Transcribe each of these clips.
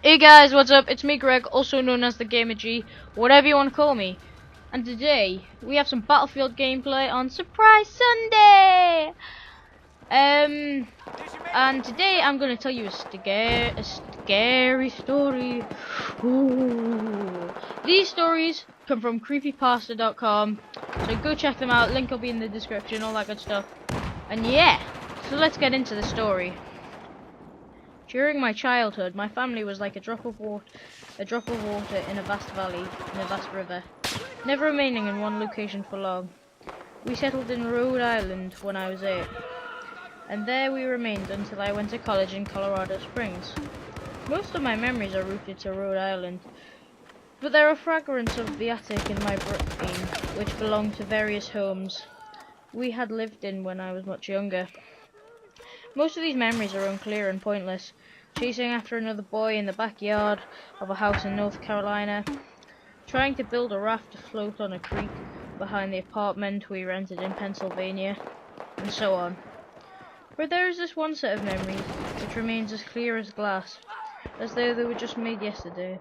Hey guys, what's up? It's me, Greg, also known as the Gamer G, whatever you want to call me. And today we have some Battlefield gameplay on Surprise Sunday. And today I'm going to tell you a scary story. Ooh. These stories come from creepypasta.com, so go check them out. Link will be in the description, all that good stuff. And yeah, so let's get into the story. During my childhood, my family was like a drop of water in a vast valley, in a vast river, never remaining in one location for long. We settled in Rhode Island when I was 8, and there we remained until I went to college in Colorado Springs. Most of my memories are rooted to Rhode Island, but there are fragments of the attic in my brain which belong to various homes we had lived in when I was much younger. Most of these memories are unclear and pointless. Chasing after another boy in the backyard of a house in North Carolina, trying to build a raft to float on a creek behind the apartment we rented in Pennsylvania, and so on. But there is this one set of memories which remains as clear as glass, as though they were just made yesterday.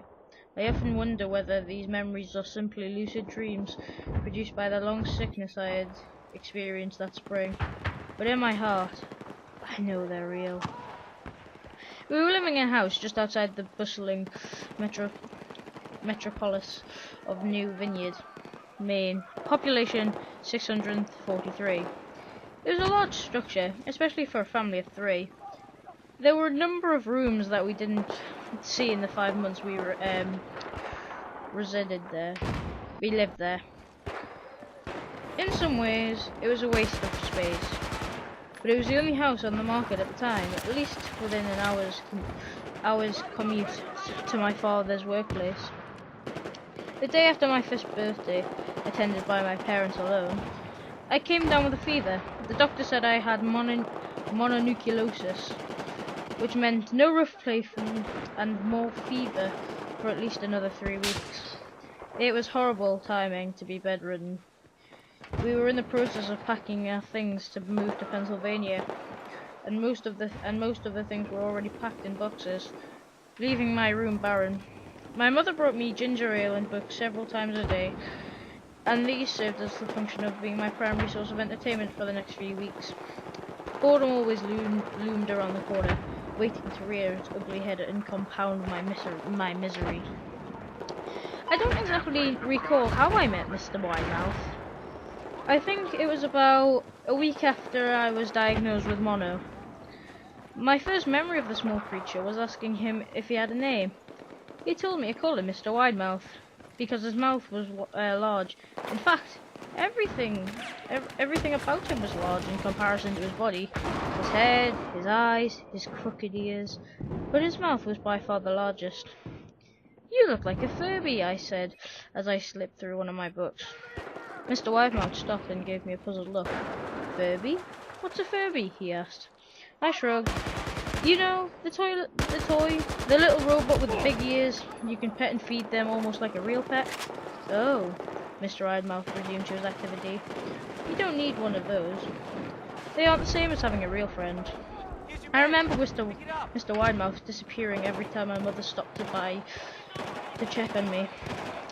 I often wonder whether these memories are simply lucid dreams produced by the long sickness I had experienced that spring. But in my heart, I know they're real. We were living in a house just outside the bustling metropolis of New Vineyard, Maine. Population 643. It was a large structure, especially for a family of 3. There were a number of rooms that we didn't see in the 5 months we resided there. We lived there. In some ways, it was a waste of space. But it was the only house on the market at the time, at least within an hour's commute to my father's workplace. The day after my 5th birthday, attended by my parents alone, I came down with a fever. The doctor said I had mononucleosis, which meant no rough play food and more fever for at least another 3 weeks. It was horrible timing to be bedridden. We were in the process of packing our things to move to Pennsylvania, and most of the things were already packed in boxes, leaving my room barren. My mother brought me ginger ale and books several times a day, and these served as the function of being my primary source of entertainment for the next few weeks. Boredom always loomed around the corner, waiting to rear its ugly head and compound my misery. I don't exactly recall how I met Mr. Widemouth. I think it was about a week after I was diagnosed with mono. My first memory of the small creature was asking him if he had a name. He told me to call him Mr. Widemouth, because his mouth was large. In fact, everything about him was large in comparison to his body. His head, his eyes, his crooked ears, but his mouth was by far the largest. "You look like a Furby," I said, as I slipped through one of my books. Mr. Widemouth stopped and gave me a puzzled look. "Furby? What's a Furby?" he asked. I shrugged. "You know, the toy, the little robot with the big ears. You can pet and feed them almost like a real pet." "Oh," Mr. Widemouth resumed to his activity. "You don't need one of those. They aren't the same as having a real friend." I remember Mr. Widemouth disappearing every time my mother stopped to check on me.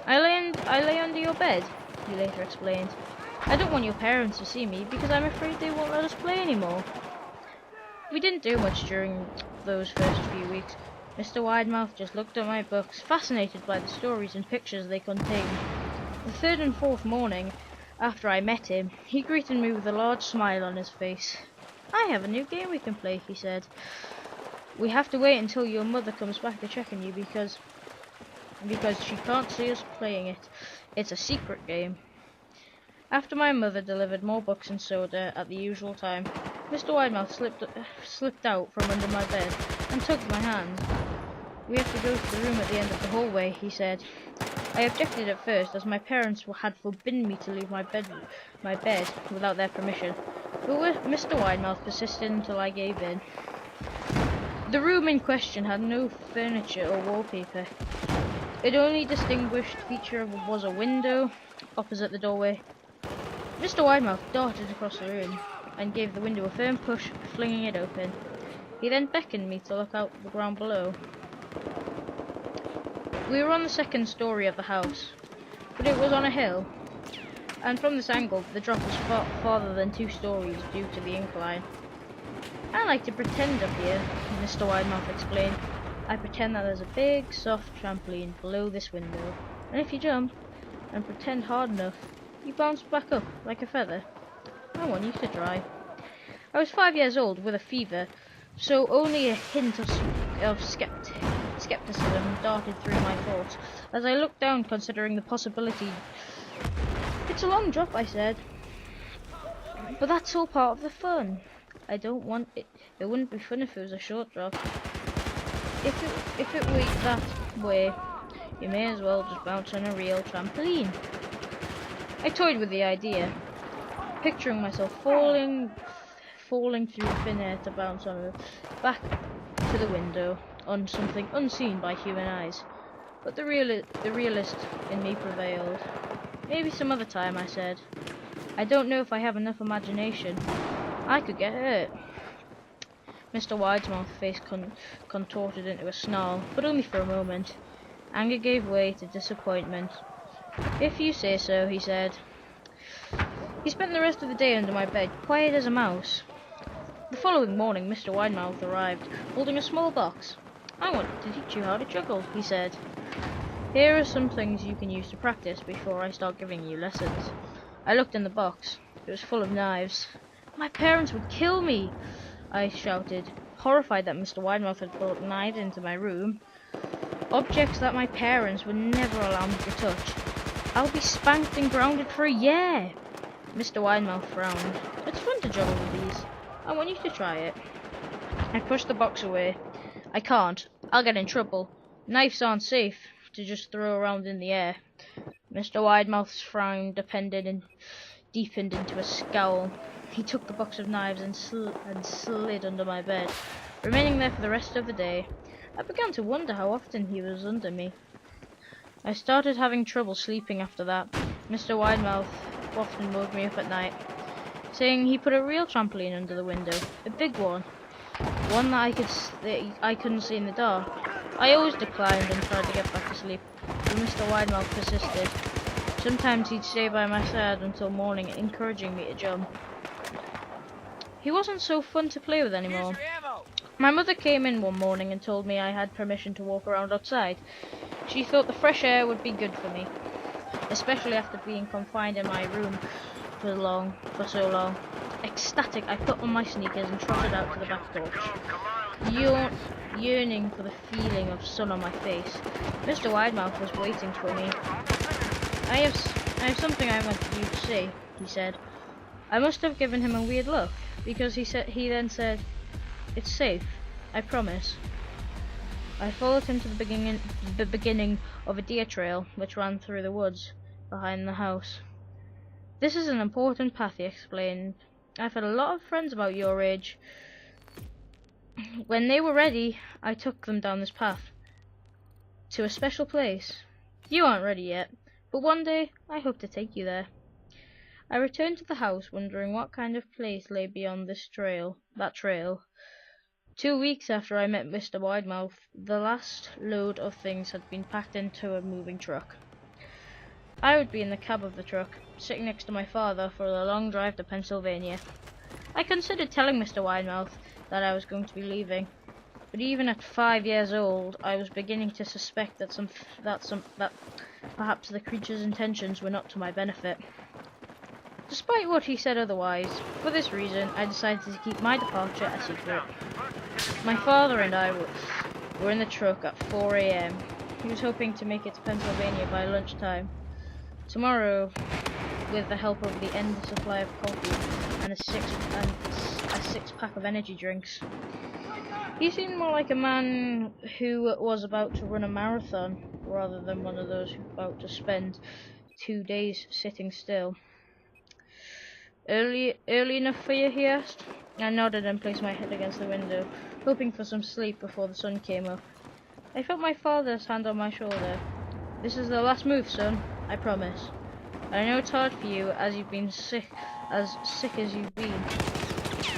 I lay under your bed," he later explained. "I don't want your parents to see me because I'm afraid they won't let us play anymore." We didn't do much during those first few weeks. Mr. Widemouth just looked at my books, fascinated by the stories and pictures they contained. The 3rd and 4th morning after I met him, he greeted me with a large smile on his face. "I have a new game we can play," he said. "We have to wait until your mother comes back to check on you because she can't see us playing it. It's a secret game." After my mother delivered more books and soda at the usual time, Mr. Widemouth slipped out from under my bed and tugged my hand. "We have to go to the room at the end of the hallway," he said. I objected at first, as my parents had forbidden me to leave my bed without their permission, but Mr. Widemouth persisted until I gave in. The room in question had no furniture or wallpaper. Its only distinguished feature was a window opposite the doorway. Mr. Widemouth darted across the room and gave the window a firm push, flinging it open. He then beckoned me to look out the ground below. We were on the second story of the house, but it was on a hill, and from this angle the drop was farther than 2 stories due to the incline. I like to pretend up here, Mr. Widemouth explained. I pretend that there's a big, soft trampoline below this window, and if you jump and pretend hard enough, you bounce back up like a feather. I want you to try. I was 5 years old with a fever, so only a hint of skepticism darted through my thoughts as I looked down, considering the possibility. It's a long drop, I said, but that's all part of the fun. I don't want it. It wouldn't be fun if it was a short drop. If it were that way, you may as well just bounce on a real trampoline. I toyed with the idea, picturing myself falling through thin air to bounce on the back to the window on something unseen by human eyes. But the realist in me prevailed. Maybe some other time, I said. I don't know if I have enough imagination. I could get hurt. Mr. Widemouth's face contorted into a snarl, but only for a moment. Anger gave way to disappointment. If you say so, he said. He spent the rest of the day under my bed, quiet as a mouse. The following morning, Mr. Widemouth arrived, holding a small box. I wanted to teach you how to juggle, he said. Here are some things you can use to practice before I start giving you lessons. I looked in the box. It was full of knives. My parents would kill me, I shouted, horrified that Mr. Widemouth had brought knives into my room. Objects that my parents would never allow me to touch. I'll be spanked and grounded for a year. Mr. Widemouth frowned. It's fun to juggle with these. I want you to try it. I pushed the box away. I can't. I'll get in trouble. Knives aren't safe to just throw around in the air. Mr. Widemouth's frown deepened into a scowl. He took the box of knives and slid under my bed, remaining there for the rest of the day. I began to wonder how often he was under me. I started having trouble sleeping after that. Mr. Widemouth often woke me up at night, saying he put a real trampoline under the window, a big one that I couldn't see in the dark. I always declined and tried to get back to sleep, but Mr. Widemouth persisted. Sometimes he'd stay by my side until morning, encouraging me to jump. He wasn't so fun to play with anymore. My mother came in one morning and told me I had permission to walk around outside. She thought the fresh air would be good for me, especially after being confined in my room for so long. Ecstatic, I put on my sneakers and trotted out to the back porch, yearning for the feeling of sun on my face. Mr. Widemouth was waiting for me. I have something I want you to see, he said. I must have given him a weird look, because he then said, "It's safe, I promise." I followed him to the beginning of a deer trail which ran through the woods behind the house. This is an important path, he explained. I've had a lot of friends about your age. When they were ready, I took them down this path to a special place. You aren't ready yet, but one day I hope to take you there. I returned to the house, wondering what kind of place lay beyond that trail. 2 weeks after I met Mr. Widemouth, the last load of things had been packed into a moving truck. I would be in the cab of the truck, sitting next to my father for the long drive to Pennsylvania. I considered telling Mr. Widemouth that I was going to be leaving, but even at 5 years old, I was beginning to suspect that perhaps the creature's intentions were not to my benefit. Despite what he said otherwise, for this reason, I decided to keep my departure a secret. My father and I were in the truck at 4 AM. He was hoping to make it to Pennsylvania by lunchtime. Tomorrow, with the help of the endless supply of coffee and a six-pack of energy drinks. He seemed more like a man who was about to run a marathon, rather than one of those who were about to spend 2 days sitting still. Early enough for you, he asked. I nodded and placed my head against the window, hoping for some sleep before the sun came up. I felt my father's hand on my shoulder. This is the last move, son, I promise. I know it's hard for you, as you've been sick as you've been.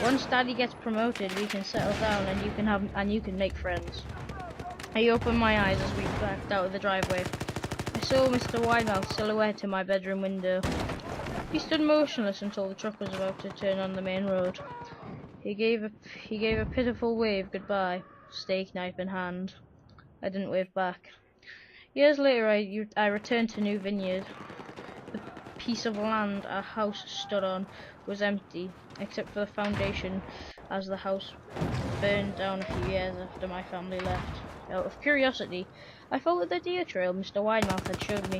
Once Daddy gets promoted, we can settle down and you can make friends. I opened my eyes as we backed out of the driveway. I saw Mr. Widemouth silhouette in my bedroom window. He stood motionless until the truck was about to turn on the main road. He gave a pitiful wave goodbye, steak knife in hand. I didn't wave back. Years later, I returned to New Vineyard. The piece of land our house stood on was empty, except for the foundation, as the house burned down a few years after my family left. Out of curiosity, I followed the deer trail Mr. Widemouth had showed me.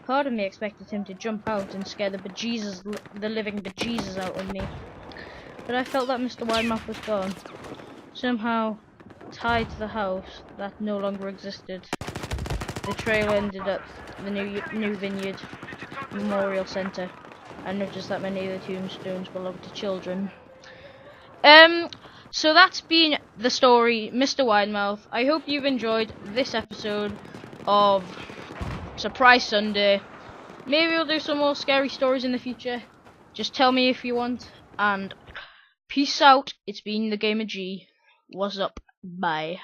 Part of me expected him to jump out and scare the living bejesus out of me. But I felt that Mr. Widemouth was gone, somehow tied to the house that no longer existed. The trail ended at the New Vineyard Memorial Centre. I noticed that many of the tombstones belonged to children. So that's been the story, Mr. Widemouth. I hope you've enjoyed this episode of Surprise Sunday. Maybe we'll do some more scary stories in the future. Just tell me if you want. And peace out. It's been the Gamer G. What's up? Bye.